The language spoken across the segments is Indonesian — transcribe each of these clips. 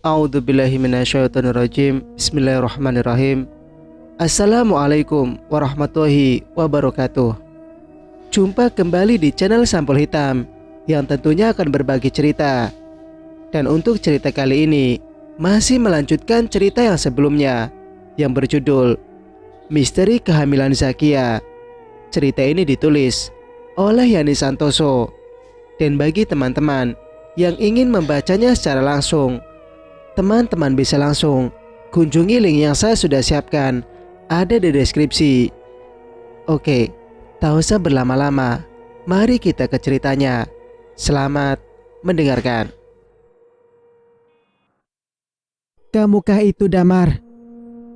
A'udzubillahi minasyaitonirrajim. Bismillahirrahmanirrahim. Assalamualaikum warahmatullahi wabarakatuh. Jumpa kembali di channel Sampul Hitam yang tentunya akan berbagi cerita. Dan untuk cerita kali ini masih melanjutkan cerita yang sebelumnya yang berjudul Misteri Kehamilan Zakia. Cerita ini ditulis oleh Yani Santoso. Dan bagi teman-teman yang ingin membacanya secara langsung, teman-teman bisa langsung kunjungi link yang saya sudah siapkan, ada di deskripsi. Oke, tak usah berlama-lama, mari kita ke ceritanya. Selamat mendengarkan. "Kamukah itu Damar?"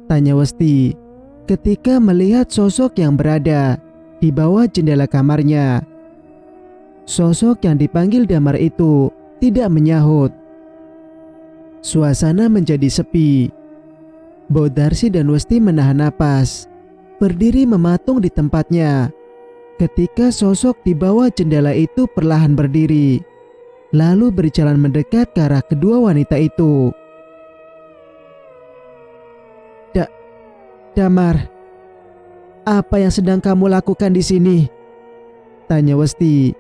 tanya Westi ketika melihat sosok yang berada di bawah jendela kamarnya. Sosok yang dipanggil Damar itu tidak menyahut. Suasana menjadi sepi. Mbok Darsi dan Westi menahan napas, berdiri mematung di tempatnya ketika sosok di bawah jendela itu perlahan berdiri, lalu berjalan mendekat ke arah kedua wanita itu. "Damar, apa yang sedang kamu lakukan di sini?" tanya Westi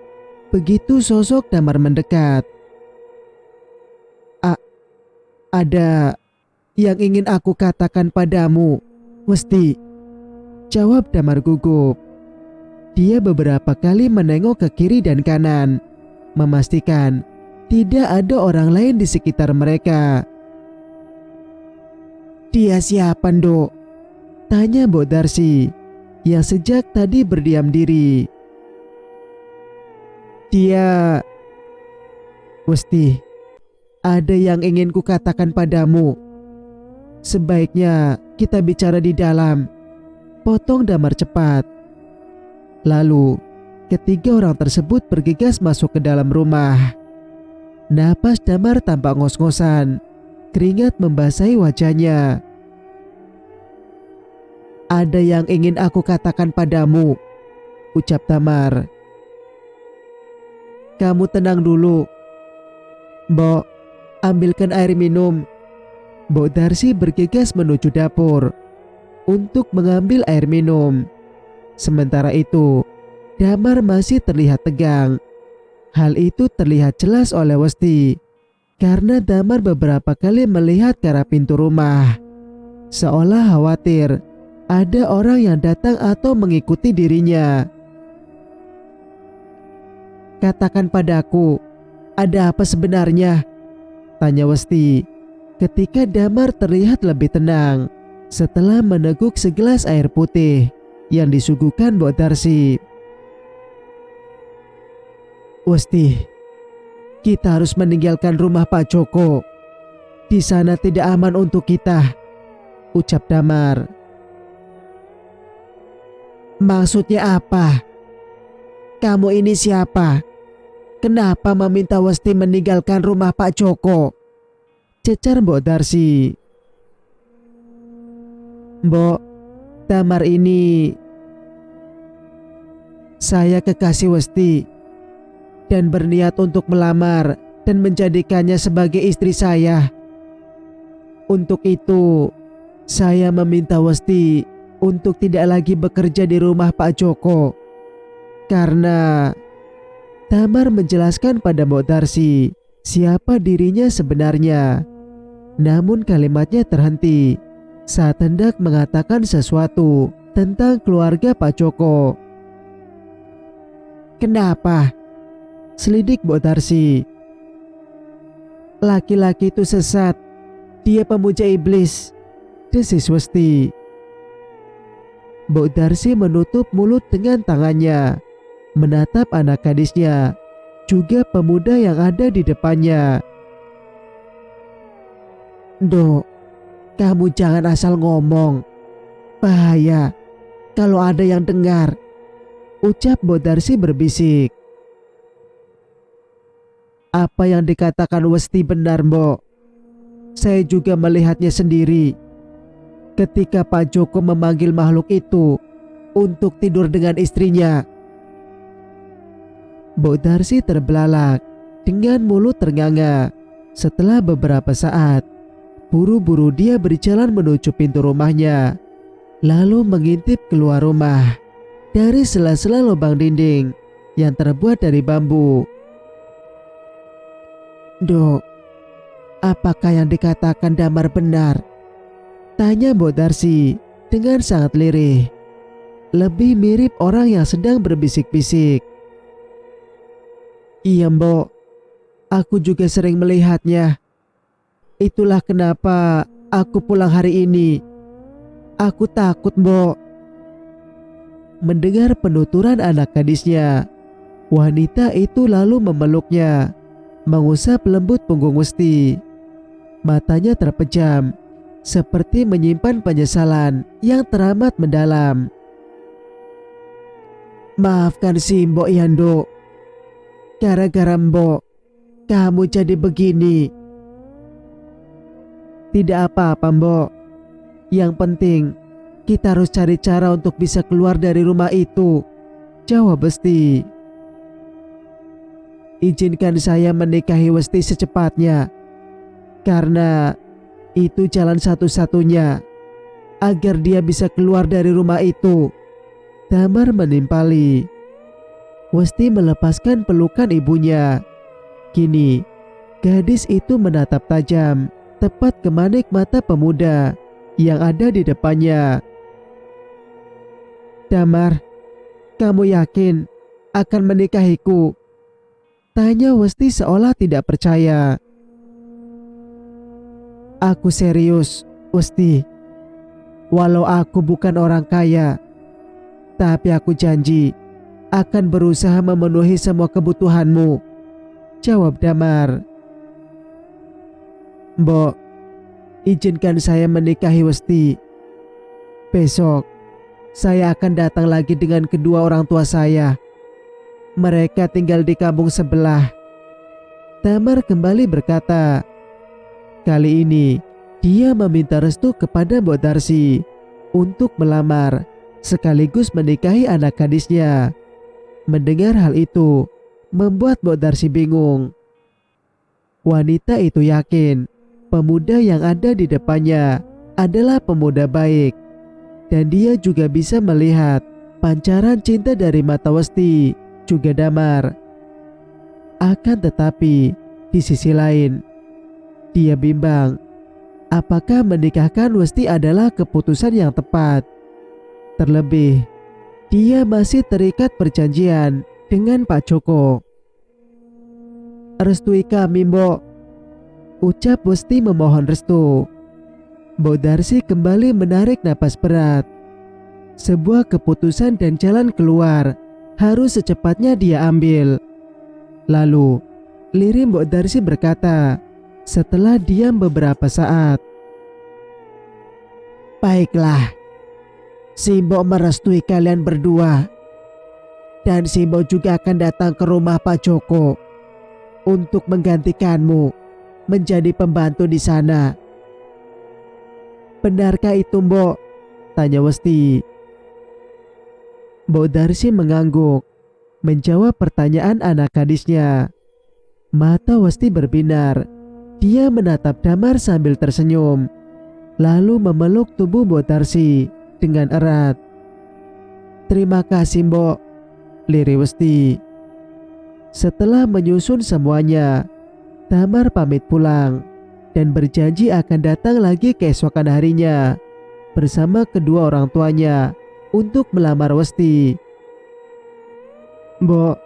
begitu sosok Damar mendekat. "Ada yang ingin aku katakan padamu, Westi," jawab Damar gugup. Dia beberapa kali menengok ke kiri dan kanan, memastikan tidak ada orang lain di sekitar mereka. "Dia siapa, Nduk?" tanya Mbok Darsi yang sejak tadi berdiam diri. "Dia..." "Westi, ada yang ingin kukatakan padamu. Sebaiknya kita bicara di dalam," potong Damar cepat. Lalu ketiga orang tersebut bergegas masuk ke dalam rumah. Napas Damar tampak ngos-ngosan, keringat membasahi wajahnya. "Ada yang ingin aku katakan padamu," ucap Damar. "Kamu tenang dulu. Mbok, ambilkan air minum." Mbok Darsi bergegas menuju dapur untuk mengambil air minum. Sementara itu, Damar masih terlihat tegang. Hal itu terlihat jelas oleh Westi karena Damar beberapa kali melihat ke arah pintu rumah, seolah khawatir ada orang yang datang atau mengikuti dirinya. "Katakan padaku, ada apa sebenarnya?" tanya Westi ketika Damar terlihat lebih tenang setelah meneguk segelas air putih yang disuguhkan Mbok Darsi. "Westi, kita harus meninggalkan rumah Pak Joko. Di sana tidak aman untuk kita," ucap Damar. "Maksudnya apa? Kamu ini siapa? Kenapa meminta Westi meninggalkan rumah Pak Joko?" cecar Mbok Darsi. "Mbok, Damar ini saya kekasih Westi dan berniat untuk melamar dan menjadikannya sebagai istri saya. Untuk itu, saya meminta Westi untuk tidak lagi bekerja di rumah Pak Joko karena..." Damar menjelaskan pada Mbok Darsi siapa dirinya sebenarnya. Namun kalimatnya terhenti saat hendak mengatakan sesuatu tentang keluarga Pak Joko. "Kenapa?" selidik Mbok Darsi. "Laki-laki itu sesat. Dia pemuja iblis," desis Westi. Mbok Darsi menutup mulut dengan tangannya, menatap anak gadisnya, juga pemuda yang ada di depannya. "Nduk, kamu jangan asal ngomong. Bahaya kalau ada yang dengar," ucap Mbok Darsi berbisik. "Apa yang dikatakan Westi benar, Mbok. Saya juga melihatnya sendiri ketika Pak Joko memanggil makhluk itu untuk tidur dengan istrinya." Mbok Darsi terbelalak dengan mulut ternganga. Setelah beberapa saat, Buru-buru dia berjalan menuju pintu rumahnya, lalu mengintip keluar rumah dari sela-sela lubang dinding yang terbuat dari bambu. "Dok, apakah yang dikatakan Damar benar?" tanya Mbok Darsi dengan sangat lirih. Lebih mirip orang yang sedang berbisik-bisik. "Iya Mbok, aku juga sering melihatnya. Itulah kenapa aku pulang hari ini. Aku takut Mbok." Mendengar penuturan anak gadisnya, wanita itu lalu memeluknya, mengusap lembut punggung Westi. Matanya terpejam, seperti menyimpan penyesalan yang teramat mendalam. "Maafkan si Mbok Yando. Gara-gara Mbok, kamu jadi begini." "Tidak apa-apa Mbok. Yang penting kita harus cari cara untuk bisa keluar dari rumah itu," jawab Westi. "Izinkan saya menikahi Westi secepatnya, karena itu jalan satu-satunya agar dia bisa keluar dari rumah itu," Damar menimpali. Westi melepaskan pelukan ibunya. Kini gadis itu menatap tajam tepat ke manik mata pemuda yang ada di depannya. "Damar, kamu yakin akan menikahiku?" tanya Westi seolah tidak percaya. "Aku serius, Westi. Walau aku bukan orang kaya, tapi aku janji akan berusaha memenuhi semua kebutuhanmu," jawab Damar. "Mbok, izinkan saya menikahi Westi. Besok saya akan datang lagi dengan kedua orang tua saya. Mereka tinggal di kampung sebelah," Damar kembali berkata. Kali ini dia meminta restu kepada Mbok Darsi untuk melamar sekaligus menikahi anak gadisnya. Mendengar hal itu membuat Mbok Darsi bingung. Wanita itu yakin pemuda yang ada di depannya adalah pemuda baik, dan dia juga bisa melihat pancaran cinta dari mata Westi juga Damar. Akan tetapi di sisi lain dia bimbang, apakah menikahkan Westi adalah keputusan yang tepat. Terlebih dia masih terikat perjanjian dengan Pak Joko. "Restui kami Mbok," ucap Westi memohon restu. Mbok Darsi kembali menarik napas berat. Sebuah keputusan dan jalan keluar harus secepatnya dia ambil. Lalu lirih Mbok Darsi berkata setelah diam beberapa saat, "Baiklah, si Mbok merestui kalian berdua, dan si Mbok juga akan datang ke rumah Pak Joko untuk menggantikanmu menjadi pembantu di sana." "Benarkah itu Mbok?" tanya Westi. Mbok Darsi mengangguk, menjawab pertanyaan anak gadisnya. Mata Westi berbinar. Dia menatap Damar sambil tersenyum, lalu memeluk tubuh Mbok Darsi dengan erat. "Terima kasih Mbok," lirih Westi. Setelah menyusun semuanya, Damar pamit pulang dan berjanji akan datang lagi keesokan harinya bersama kedua orang tuanya untuk melamar Westi. "Mbok,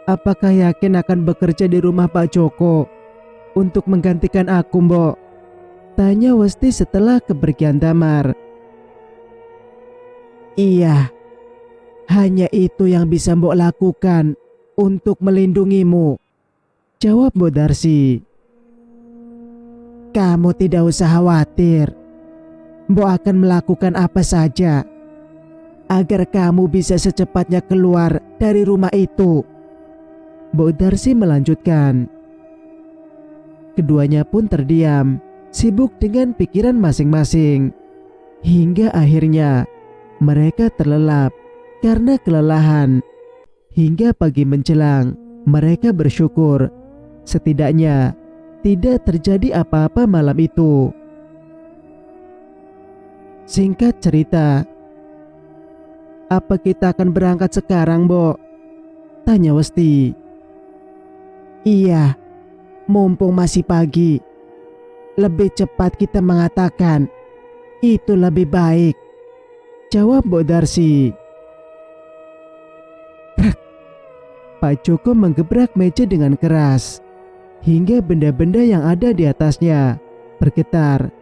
apakah yakin akan bekerja di rumah Pak Joko untuk menggantikan aku Mbok?" tanya Westi setelah kepergian Damar. "Iya, hanya itu yang bisa Mbok lakukan untuk melindungimu," jawab Mbok Darsi. "Kamu tidak usah khawatir. Mbok akan melakukan apa saja agar kamu bisa secepatnya keluar dari rumah itu," Mbok Darsi melanjutkan. Keduanya pun terdiam, sibuk dengan pikiran masing-masing. Hingga akhirnya mereka terlelap karena kelelahan. Hingga pagi menjelang, mereka bersyukur setidaknya tidak terjadi apa-apa malam itu. Singkat cerita, "Apa kita akan berangkat sekarang, Bo?" tanya Westi. "Iya, mumpung masih pagi. Lebih cepat kita mengatakan, itu lebih baik," jawab Mbok Darsi. Pak Joko menggebrak meja dengan keras, hingga benda-benda yang ada di atasnya bergetar.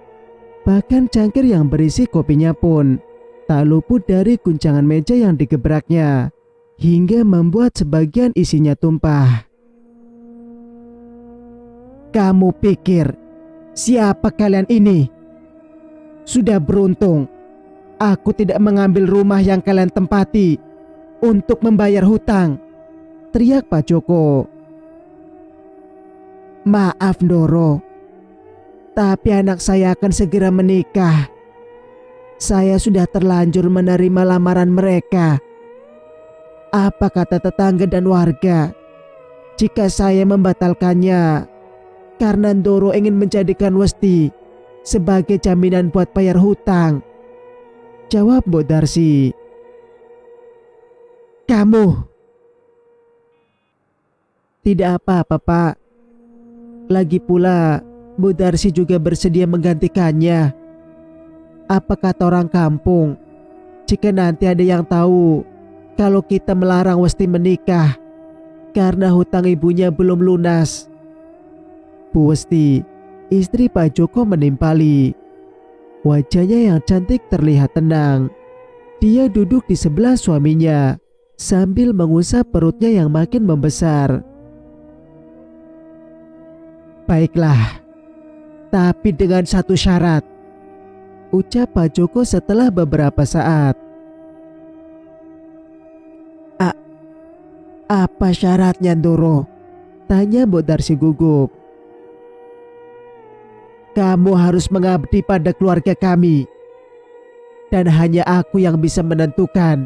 Bahkan cangkir yang berisi kopinya pun tak luput dari guncangan meja yang digebraknya, hingga membuat sebagian isinya tumpah. "Kamu pikir siapa kalian ini? Sudah beruntung aku tidak mengambil rumah yang kalian tempati untuk membayar hutang," teriak Pak Joko. "Maaf Ndoro, tapi anak saya akan segera menikah. Saya sudah terlanjur menerima lamaran mereka. Apa kata tetangga dan warga jika saya membatalkannya karena Ndoro ingin menjadikan Westi sebagai jaminan buat bayar hutang?" jawab Mbok Darsi. "Kamu..." "Tidak apa-apa, Pak. Lagi pula Bu Darsi juga bersedia menggantikannya. Apa kata orang kampung jika nanti ada yang tahu kalau kita melarang Westi menikah karena hutang ibunya belum lunas?" Bu Westi, istri Pak Joko, menimpali. Wajahnya yang cantik terlihat tenang. Dia duduk di sebelah suaminya sambil mengusap perutnya yang makin membesar. "Baiklah, tapi dengan satu syarat," ucap Pak Joko setelah beberapa saat. "Apa syaratnya, Ndoro?" tanya Mbok Darsi gugup. "Kamu harus mengabdi pada keluarga kami, dan hanya aku yang bisa menentukan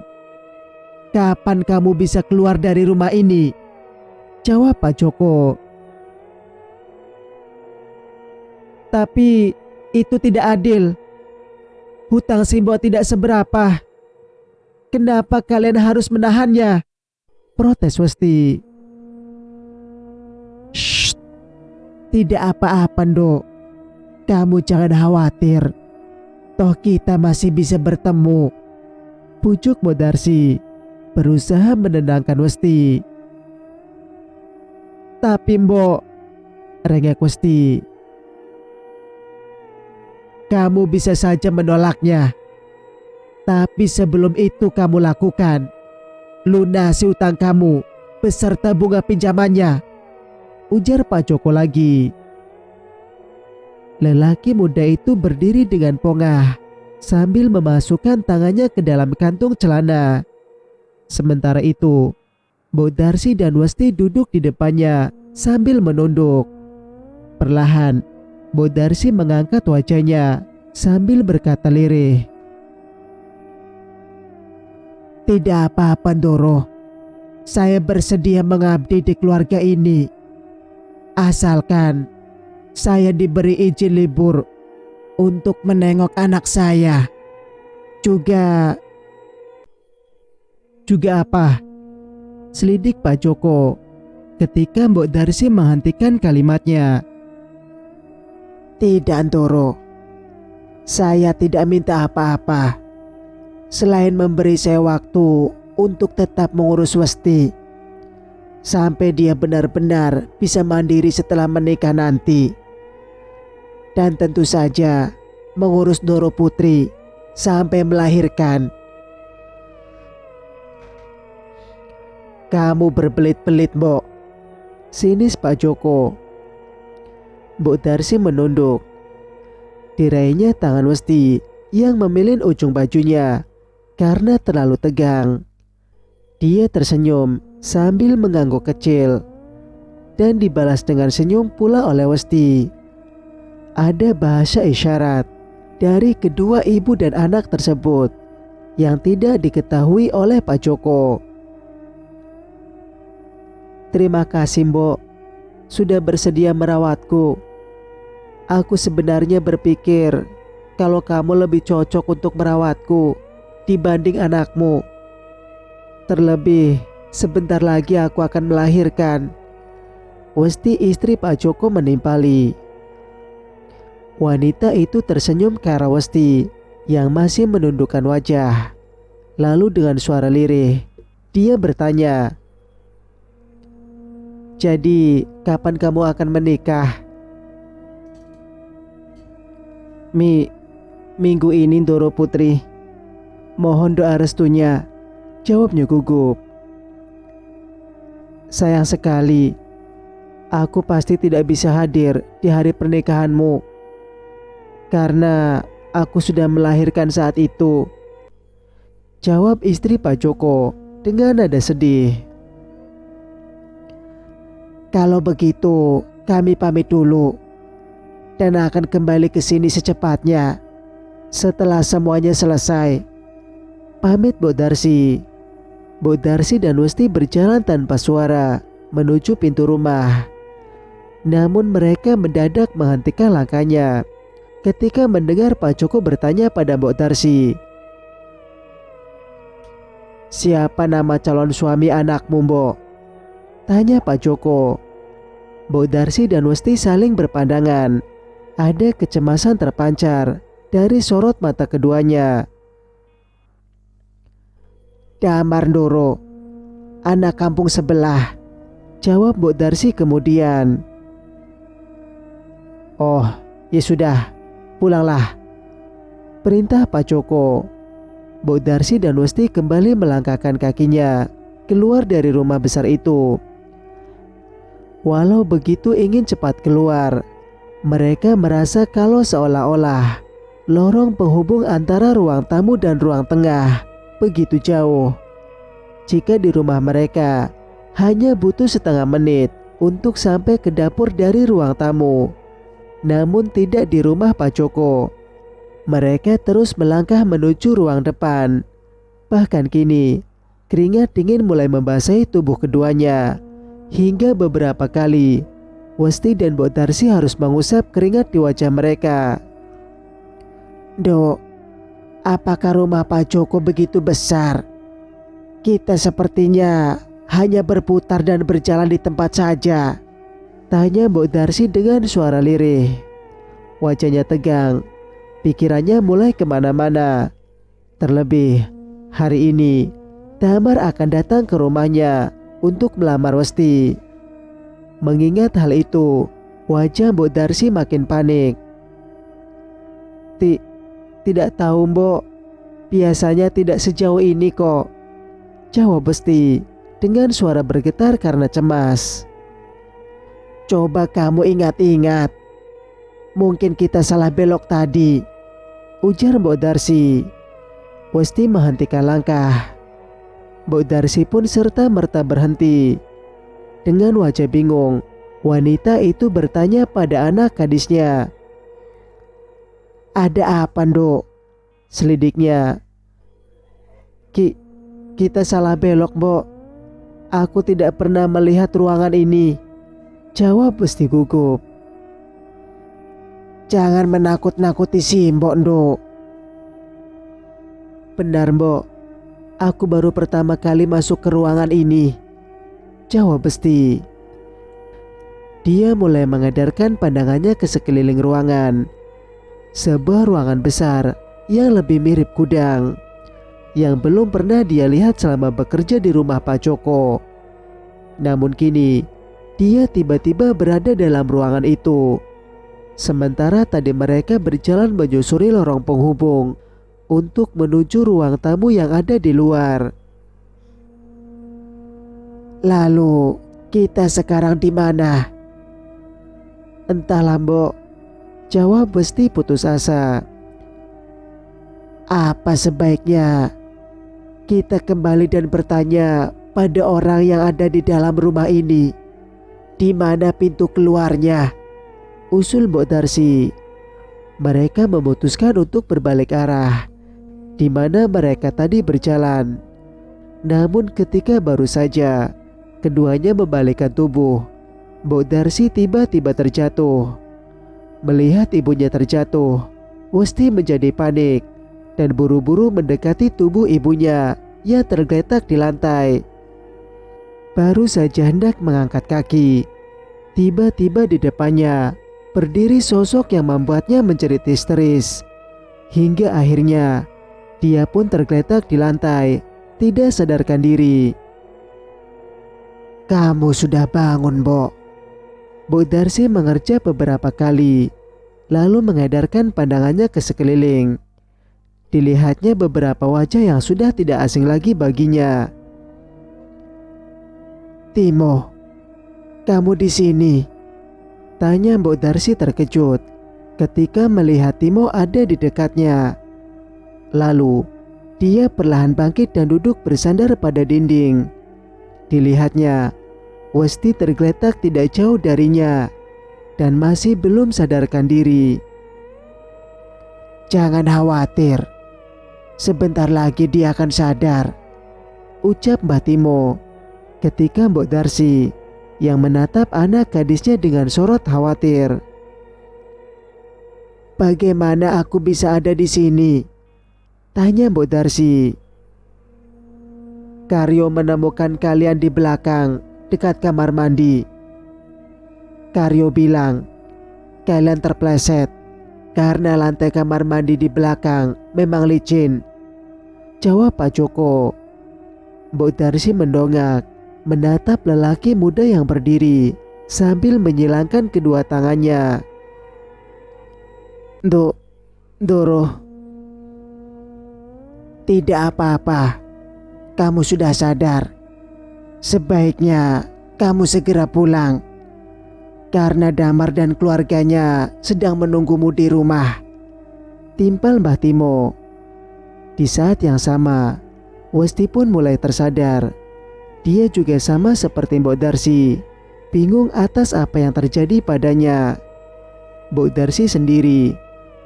kapan kamu bisa keluar dari rumah ini," jawab Pak Joko. "Tapi itu tidak adil. Hutang Simbo tidak seberapa. Kenapa kalian harus menahannya?" protes Westi. "Shh, tidak apa-apa, Ndok. Kamu jangan khawatir. Toh kita masih bisa bertemu," pujuk Mbok Darsi, berusaha menenangkan Westi. "Tapi Mbok," rengek Westi, "kamu bisa saja menolaknya. Tapi sebelum itu kamu lakukan, lunasi utang kamu beserta bunga pinjamannya," ujar Pak Joko lagi. Lelaki muda itu berdiri dengan pongah sambil memasukkan tangannya ke dalam kantung celana. Sementara itu, Mbok Darsi dan Westi duduk di depannya sambil menunduk. Perlahan, Mbok Darsi mengangkat wajahnya sambil berkata lirih, "Tidak apa-apa, Ndoro. Saya bersedia mengabdi di keluarga ini. Asalkan saya diberi izin libur untuk menengok anak saya. Juga..." "Juga apa?" selidik Pak Joko ketika Mbok Darsi menghentikan kalimatnya. "Tidak, Ndoro. Saya tidak minta apa-apa selain memberi saya waktu untuk tetap mengurus Westi sampai dia benar-benar bisa mandiri setelah menikah nanti. Dan tentu saja mengurus Ndoro Putri sampai melahirkan." "Kamu berbelit-belit, Mbok," sinis Pak Joko. Mbok Darsi menunduk. Diraihnya tangan Westi yang memilin ujung bajunya karena terlalu tegang. Dia tersenyum sambil mengangguk kecil dan dibalas dengan senyum pula oleh Westi. Ada bahasa isyarat dari kedua ibu dan anak tersebut yang tidak diketahui oleh Pak Joko. "Terima kasih, Mbok, sudah bersedia merawatku. Aku sebenarnya berpikir kalau kamu lebih cocok untuk merawatku dibanding anakmu. Terlebih, sebentar lagi aku akan melahirkan. Westi istri Pak Joko menimpali. Wanita itu tersenyum ke arah Westi yang masih menundukkan wajah. Lalu dengan suara lirih, dia bertanya, "Jadi, kapan kamu akan menikah?" Minggu ini, Doro Putri. Mohon doa restunya," jawabnya gugup. "Sayang sekali, aku pasti tidak bisa hadir di hari pernikahanmu karena aku sudah melahirkan saat itu," jawab istri Pak Joko dengan nada sedih. "Kalau begitu, kami pamit dulu dan akan kembali ke sini secepatnya setelah semuanya selesai," pamit Bu Darsi. Bu Darsi dan Westi berjalan tanpa suara menuju pintu rumah. Namun mereka mendadak menghentikan langkahnya ketika mendengar Pak Joko bertanya pada Bu Darsi, "Siapa nama calon suami anakmu, Mbok?" tanya Pak Joko. Bu Darsi dan Westi saling berpandangan. Ada kecemasan terpancar dari sorot mata keduanya. "Damar Ndoro, anak kampung sebelah," jawab Bu Darsi kemudian. "Oh, ya sudah, pulanglah," perintah Pak Joko. Bu Darsi dan Westi kembali melangkahkan kakinya keluar dari rumah besar itu. Walau begitu ingin cepat keluar, mereka merasa kalau seolah-olah lorong penghubung antara ruang tamu dan ruang tengah begitu jauh. Jika di rumah mereka hanya butuh setengah menit untuk sampai ke dapur dari ruang tamu, namun tidak di rumah Pak Joko. Mereka terus melangkah menuju ruang depan. Bahkan kini, keringat dingin mulai membasahi tubuh keduanya. Hingga beberapa kali, Westi dan Bu Darsi harus mengusap keringat di wajah mereka. "Dok, apakah rumah Pak Joko begitu besar? Kita sepertinya hanya berputar dan berjalan di tempat saja," tanya Bu Darsi dengan suara lirih. Wajahnya tegang, pikirannya mulai kemana-mana. Terlebih, hari ini Damar akan datang ke rumahnya untuk melamar Westi. Mengingat hal itu, wajah Bu Darsi makin panik. Tidak tahu, Mbok. Biasanya tidak sejauh ini kok," jawab Westi dengan suara bergetar karena cemas. "Coba kamu ingat-ingat. Mungkin kita salah belok tadi," ujar Bu Darsi. Westi menghentikan langkah. Bu Darsi pun serta-merta berhenti. Dengan wajah bingung, wanita itu bertanya pada anak gadisnya, "Ada apa, Nduk?" Selidiknya. Kita salah belok, Mbok. Aku tidak pernah melihat ruangan ini," jawab Westi gugup. "Jangan menakut-nakuti si Mbok, Nduk." "Benar, Mbok. Aku baru pertama kali masuk ke ruangan ini," jawab Westi. Dia mulai mengedarkan pandangannya ke sekeliling ruangan. Sebuah ruangan besar yang lebih mirip gudang, yang belum pernah dia lihat selama bekerja di rumah Pak Joko. Namun kini, dia tiba-tiba berada dalam ruangan itu. Sementara tadi mereka berjalan menyusuri lorong penghubung untuk menuju ruang tamu yang ada di luar. "Lalu, kita sekarang di mana?" "Entahlah, Mbok," jawab Westi putus asa. "Apa sebaiknya kita kembali dan bertanya pada orang yang ada di dalam rumah ini, di mana pintu keluarnya?" usul Bu Darsi. Mereka memutuskan untuk berbalik arah di mana mereka tadi berjalan. Namun ketika baru saja keduanya membalikkan tubuh, Bu Darsi tiba-tiba terjatuh. Melihat ibunya terjatuh, Westi menjadi panik dan buru-buru mendekati tubuh ibunya yang tergeletak di lantai. Baru saja hendak mengangkat kaki, tiba-tiba di depannya berdiri sosok yang membuatnya menjerit histeris. Hingga akhirnya dia pun tergeletak di lantai, tidak sadarkan diri. "Kamu sudah bangun, Bo?" Bu Darsi mengerja beberapa kali, lalu mengedarkan pandangannya ke sekeliling. Dilihatnya beberapa wajah yang sudah tidak asing lagi baginya. "Timo, kamu di sini?" tanya Mbok Darsi terkejut ketika melihat Timo ada di dekatnya. Lalu dia perlahan bangkit dan duduk bersandar pada dinding. Dilihatnya Westi tergeletak tidak jauh darinya dan masih belum sadarkan diri. "Jangan khawatir, sebentar lagi dia akan sadar," ucap Mbah Timo ketika Mbok Darsi yang menatap anak gadisnya dengan sorot khawatir. "Bagaimana aku bisa ada di sini?" tanya Mbok Darsi. "Karyo menemukan kalian di belakang, dekat kamar mandi. Karyo bilang kalian terpleset karena lantai kamar mandi di belakang memang licin," jawab Pak Joko. Mbok Darsi mendongak menatap lelaki muda yang berdiri sambil menyilangkan kedua tangannya. Doro, tidak apa-apa. Kamu sudah sadar. Sebaiknya kamu segera pulang, karena Damar dan keluarganya sedang menunggumu di rumah," timpal Mbah Timo. Di saat yang sama, Westi pun mulai tersadar. Dia juga sama seperti Mbok Darsi, bingung atas apa yang terjadi padanya. Mbok Darsi sendiri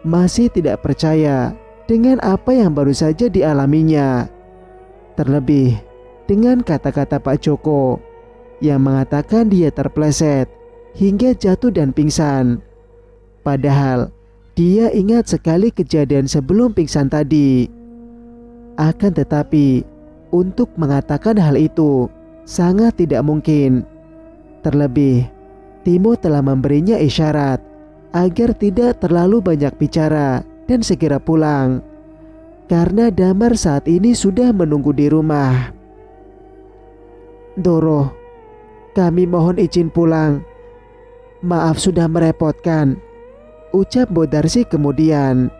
masih tidak percaya dengan apa yang baru saja dialaminya. Terlebih dengan kata-kata Pak Joko yang mengatakan dia terpleset hingga jatuh dan pingsan. Padahal dia ingat sekali kejadian sebelum pingsan tadi. Akan tetapi untuk mengatakan hal itu sangat tidak mungkin. Terlebih Timo telah memberinya isyarat agar tidak terlalu banyak bicara dan segera pulang, karena Damar saat ini sudah menunggu di rumah. "Doro, kami mohon izin pulang. Maaf sudah merepotkan," ucap Mbok Darsi kemudian.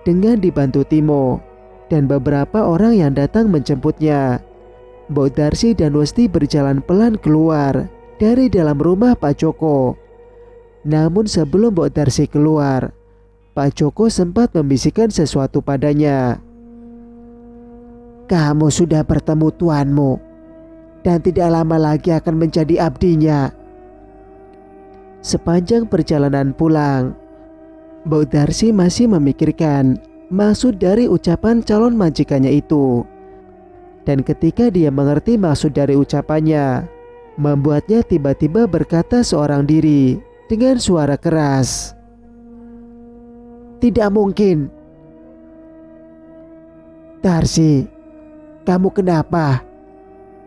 Dengan dibantu Timo dan beberapa orang yang datang menjemputnya, Mbok Darsi dan Westi berjalan pelan keluar dari dalam rumah Pak Joko. Namun sebelum Mbok Darsi keluar, Pak Joko sempat membisikkan sesuatu padanya. "Kamu sudah bertemu tuanmu dan tidak lama lagi akan menjadi abdinya." Sepanjang perjalanan pulang, Mbok Darsi masih memikirkan maksud dari ucapan calon majikannya itu. Dan ketika dia mengerti maksud dari ucapannya, membuatnya tiba-tiba berkata seorang diri dengan suara keras, "Tidak mungkin." "Darsi, kamu kenapa?"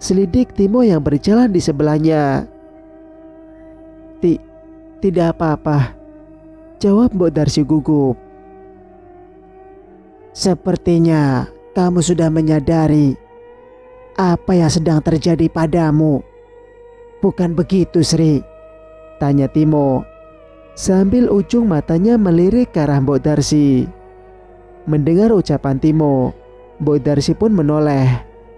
selidik Timo yang berjalan di sebelahnya. Tidak apa-apa," jawab Mbok Darsi gugup. "Sepertinya kamu sudah menyadari apa yang sedang terjadi padamu. Bukan begitu, Sri?" tanya Timo sambil ujung matanya melirik ke arah Mbok Darsi. Mendengar ucapan Timo, Mbok Darsi pun menoleh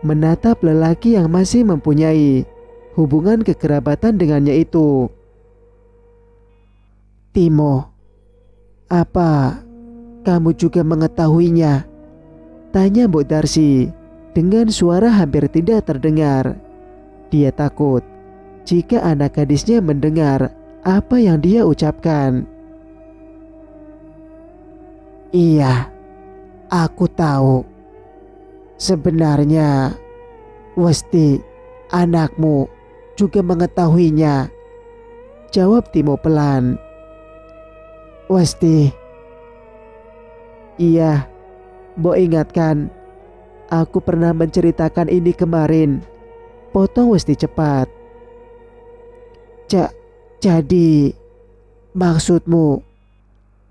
menatap lelaki yang masih mempunyai hubungan kekerabatan dengannya itu. "Timo, apa kamu juga mengetahuinya?" tanya Mbok Darsi dengan suara hampir tidak terdengar. Dia takut jika anak gadisnya mendengar apa yang dia ucapkan. "Iya, aku tahu. Sebenarnya Westi, anakmu, juga mengetahuinya," jawab Timo pelan. "Westi Iya, Mbok ingatkan, aku pernah menceritakan ini kemarin. Potong Westi cepat. Jadi, maksudmu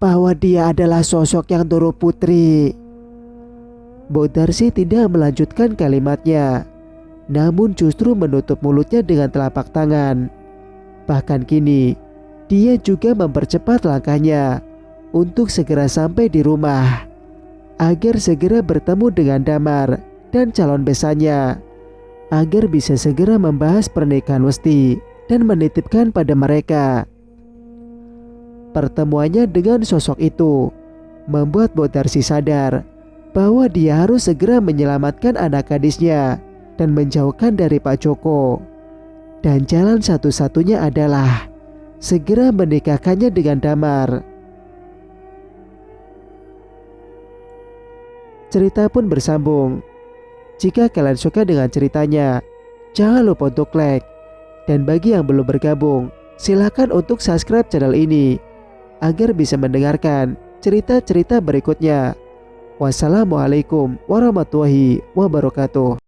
bahwa dia adalah sosok yang Doro Putri? Mbok Darsi tidak melanjutkan kalimatnya, namun justru menutup mulutnya dengan telapak tangan. Bahkan kini, dia juga mempercepat langkahnya untuk segera sampai di rumah, agar segera bertemu dengan Damar dan calon besannya, agar bisa segera membahas pernikahan Westi dan menitipkan pada mereka. Pertemuannya dengan sosok itu membuat Mbok Darsi sadar bahwa dia harus segera menyelamatkan anak gadisnya dan menjauhkan dari Pak Joko. Dan jalan satu-satunya adalah segera menikahkannya dengan Damar. Cerita pun bersambung. Jika kalian suka dengan ceritanya, jangan lupa untuk like. Dan bagi yang belum bergabung, silakan untuk subscribe channel ini agar bisa mendengarkan cerita-cerita berikutnya. Wassalamualaikum warahmatullahi wabarakatuh.